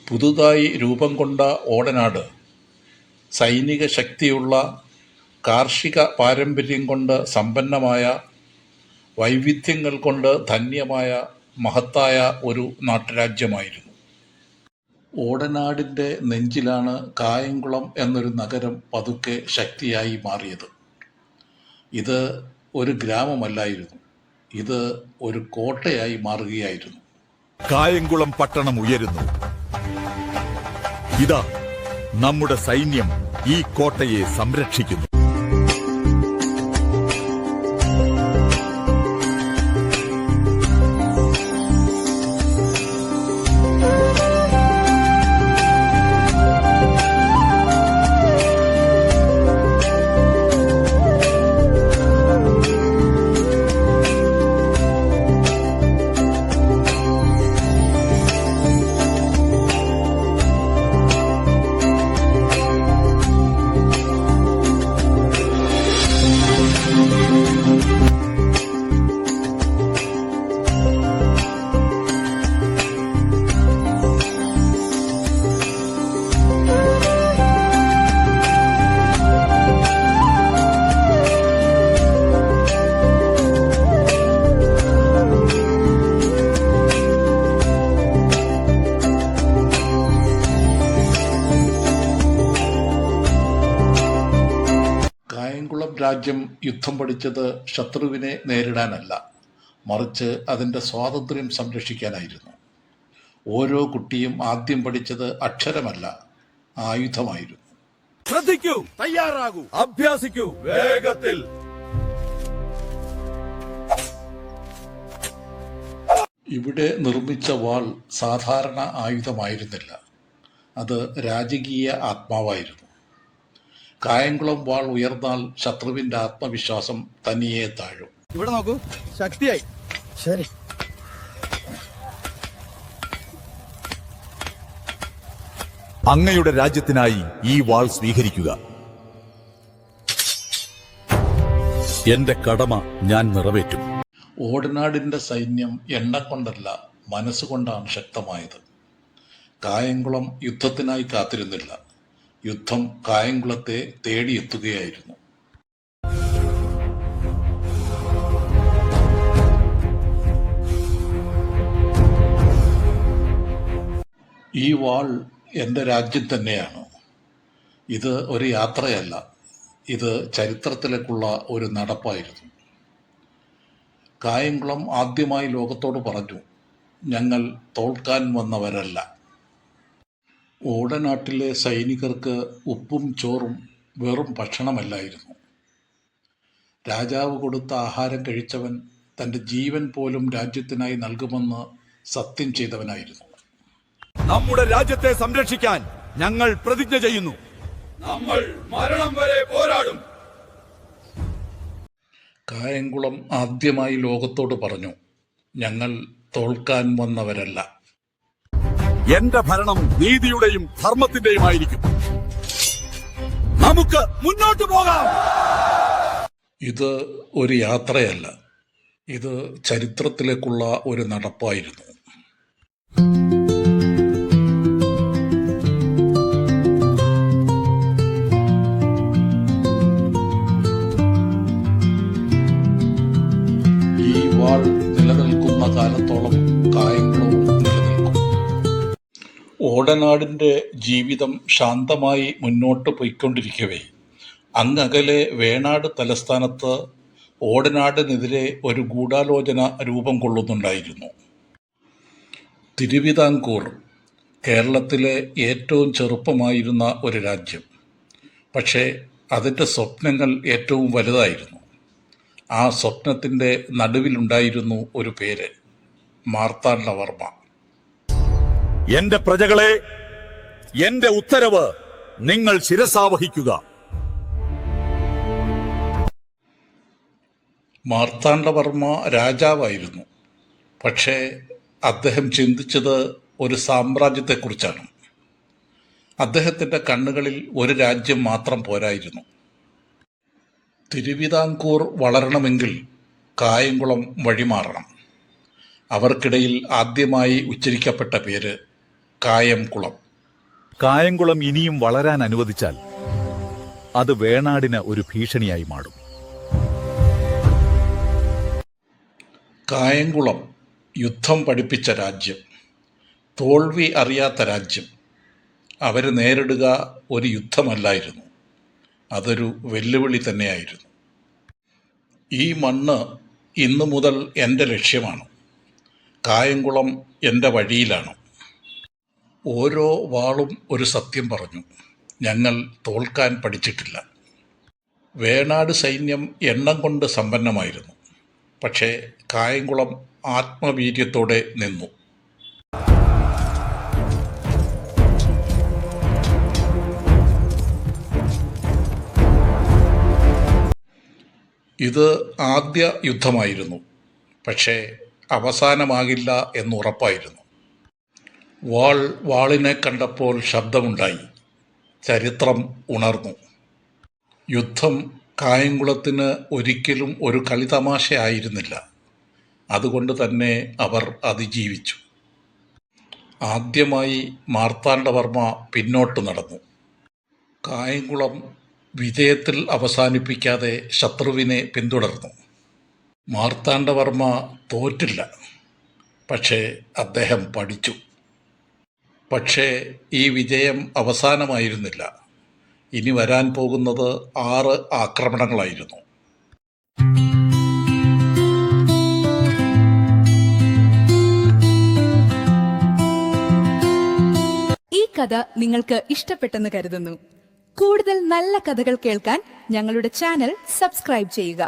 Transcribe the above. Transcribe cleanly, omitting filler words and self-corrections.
പുതുതായി രൂപം കൊണ്ട ഓടനാട് സൈനിക ശക്തിയുള്ള, കാർഷിക പാരമ്പര്യം കൊണ്ട് സമ്പന്നമായ, വൈവിധ്യങ്ങൾ കൊണ്ട് ധന്യമായ മഹത്തായ ഒരു നാട്ടുരാജ്യമായിരുന്നു. ഓടനാടിൻ്റെ നെഞ്ചിലാണ് കായംകുളം എന്നൊരു നഗരം പതുക്കെ ശക്തിയായി മാറിയത്. ഇത് ഒരു ഗ്രാമമല്ലായിരുന്നു, ഇത് ഒരു കോട്ടയായി മാറുകയായിരുന്നു. കായംകുളം പട്ടണം ഉയരുന്നു. ഇതാ നമ്മുടെ സൈന്യം ഈ കോട്ടയെ സംരക്ഷിക്കുന്നു. കായംകുളം രാജ്യം യുദ്ധം പഠിച്ചത് ശത്രുവിനെ നേരിടാനല്ല, മറിച്ച് അതിൻ്റെ സ്വാതന്ത്ര്യം സംരക്ഷിക്കാനായിരുന്നു. ഓരോ കുട്ടിയും ആദ്യം പഠിച്ചത് അക്ഷരമല്ല, ആയുധമായിരുന്നു. ശ്രദ്ധിക്കൂ, തയ്യാറാകൂ, അഭ്യാസിക്കൂ, വേഗത്തിൽ. ഇവിടെ നിർമ്മിച്ച വാൾ സാധാരണ ആയുധമായിരുന്നില്ല, അത് രാജകീയ ആത്മാവായിരുന്നു. കായംകുളം വാൾ ഉയർന്നാൽ ശത്രുവിന്റെ ആത്മവിശ്വാസം തനിയെ താഴും. ഇവിടെ നോക്കൂ, ശക്തിയായി. ശരി, അങ്ങയുടെ രാജ്യത്തിനായി ഈ വാൾ സ്വീകരിക്കുക. എന്റെ കടമ ഞാൻ നിറവേറ്റും. ഓടനാടിന്റെ സൈന്യം എണ്ണ കൊണ്ടല്ല, മനസ്സുകൊണ്ടാണ് ശക്തമായത്. കായംകുളം യുദ്ധത്തിനായി കാത്തിരുന്നില്ല, യുദ്ധം കായംകുളത്തെ തേടിയെത്തുകയായിരുന്നു. ഈ വാൾ എൻ്റെ രാജ്യം തന്നെയാണ്. ഇത് ഒരു യാത്രയല്ല, ഇത് ചരിത്രത്തിലേക്കുള്ള ഒരു നടപ്പായിരുന്നു. കായംകുളം ആദ്യമായി ലോകത്തോട് പറഞ്ഞു, ഞങ്ങൾ തോൽക്കാൻ വന്നവരല്ല. ഓടനാട്ടിലെ സൈനികർക്ക് ഉപ്പും ചോറും വെറും ഭക്ഷണമല്ലായിരുന്നു. രാജാവ് കൊടുത്ത ആഹാരം കഴിച്ചവൻ തൻ്റെ ജീവൻ പോലും രാജ്യത്തിനായി നൽകുമെന്ന് സത്യം ചെയ്തവനായിരുന്നു. നമ്മുടെ രാജ്യത്തെ സംരക്ഷിക്കാൻ ഞങ്ങൾ പ്രതിജ്ഞ ചെയ്യുന്നു. നമ്മൾ മരണം വരെ പോരാടും. കായംകുളം ആദ്യമായി ലോകത്തോട് പറഞ്ഞു, ഞങ്ങൾ തോൽക്കാൻ വന്നവരല്ല. എന്റെ ഭരണം നീതിയുടെയും ധർമ്മത്തിന്റെയുമായിരിക്കും. നമുക്ക് മുന്നോട്ട് പോകാം. ഇത് ഒരു യാത്രയല്ല, ഇത് ചരിത്രത്തിലേക്കുള്ള ഒരു നടപ്പായിരുന്നു. ഈ വാൾ നിലനിൽക്കുന്ന കാലത്തോളം കായംകുളവും നിലനിൽക്കും. ഓടനാടിൻ്റെ ജീവിതം ശാന്തമായി മുന്നോട്ട് പോയിക്കൊണ്ടിരിക്കവേ അങ്ങകലെ വേണാട് തലസ്ഥാനത്ത് ഓടനാടിനെതിരെ ഒരു ഗൂഢാലോചന രൂപം കൊള്ളുന്നുണ്ടായിരുന്നു. തിരുവിതാംകൂർ കേരളത്തിലെ ഏറ്റവും ചെറുപ്പമായിരുന്ന ഒരു രാജ്യം, പക്ഷേ അതിൻ്റെ സ്വപ്നങ്ങൾ ഏറ്റവും വലുതായിരുന്നു. ആ സ്വപ്നത്തിൻ്റെ നടുവിലുണ്ടായിരുന്നു ഒരു പേര്, മാർത്താണ്ഡവർമ്മ. എന്റെ പ്രജകളെ, എന്റെ ഉത്തരവ് നിങ്ങൾ ശിരസാവഹിക്കുക. മാർത്താണ്ഡവർമ്മ രാജാവായിരുന്നു, പക്ഷേ അദ്ദേഹം ചിന്തിച്ചത് ഒരു സാമ്രാജ്യത്തെക്കുറിച്ചാണ്. അദ്ദേഹത്തിൻ്റെ കണ്ണുകളിൽ ഒരു രാജ്യം മാത്രം പോരായിരുന്നു. തിരുവിതാംകൂർ വളരണമെങ്കിൽ കായംകുളം വഴിമാറണം. അവർക്കിടയിൽ ആദ്യമായി ഉച്ചരിക്കപ്പെട്ട പേര് കായംകുളം. കായംകുളം ഇനിയും വളരാൻ അനുവദിച്ചാൽ അത് വേണാടിന് ഒരു ഭീഷണിയായി മാറും. കായംകുളം യുദ്ധം പഠിപ്പിച്ച രാജ്യം, തോൽവി അറിയാത്ത രാജ്യം. അവർ നേരിടുക ഒരു യുദ്ധമല്ലായിരുന്നു, അതൊരു വെല്ലുവിളി തന്നെയായിരുന്നു. ഈ മണ്ണ് ഇന്നു മുതൽ എൻ്റെ ലക്ഷ്യമാണ്. കായംകുളം എൻ്റെ വഴിയിലാണ്. ഓരോ വാളും ഒരു സത്യം പറഞ്ഞു. ഞങ്ങൾ തോൽക്കാൻ പഠിച്ചിട്ടില്ല. വേണാട് സൈന്യം എണ്ണം കൊണ്ട് സമ്പന്നമായിരുന്നു, പക്ഷേ കായംകുളം ആത്മവീര്യത്തോടെ നിന്നു. ഇത് ആദ്യ യുദ്ധമായിരുന്നു, പക്ഷേ അവസാനമാകില്ല എന്നുറപ്പായിരുന്നു. വാളിനെ കണ്ടപ്പോൾ ശബ്ദമുണ്ടായി. ചരിത്രം ഉണർന്നു. യുദ്ധം കായംകുളത്തിന് ഒരിക്കലും ഒരു കളിതമാശയായിരുന്നില്ല. അതുകൊണ്ട് തന്നെ അവർ അതിജീവിച്ചു. ആദ്യമായി മാർത്താണ്ഡവർമ്മ പിന്നോട്ട് നടന്നു. കായംകുളം വിജയത്തിൽ അവസാനിപ്പിക്കാതെ ശത്രുവിനെ പിന്തുടർന്നു. മാർത്താണ്ഡവർമ്മ തോറ്റില്ല, പക്ഷേ അദ്ദേഹം പഠിച്ചു. പക്ഷേ ഈ വിജയം അവസാനമായിരുന്നില്ല. ഇനി വരാൻ പോകുന്നത് 6 ആക്രമണങ്ങളായിരുന്നു. ഈ കഥ നിങ്ങൾക്ക് ഇഷ്ടപ്പെട്ടെന്ന് കരുതുന്നു. കൂടുതൽ നല്ല കഥകൾ കേൾക്കാൻ ഞങ്ങളുടെ ചാനൽ സബ്സ്ക്രൈബ് ചെയ്യുക.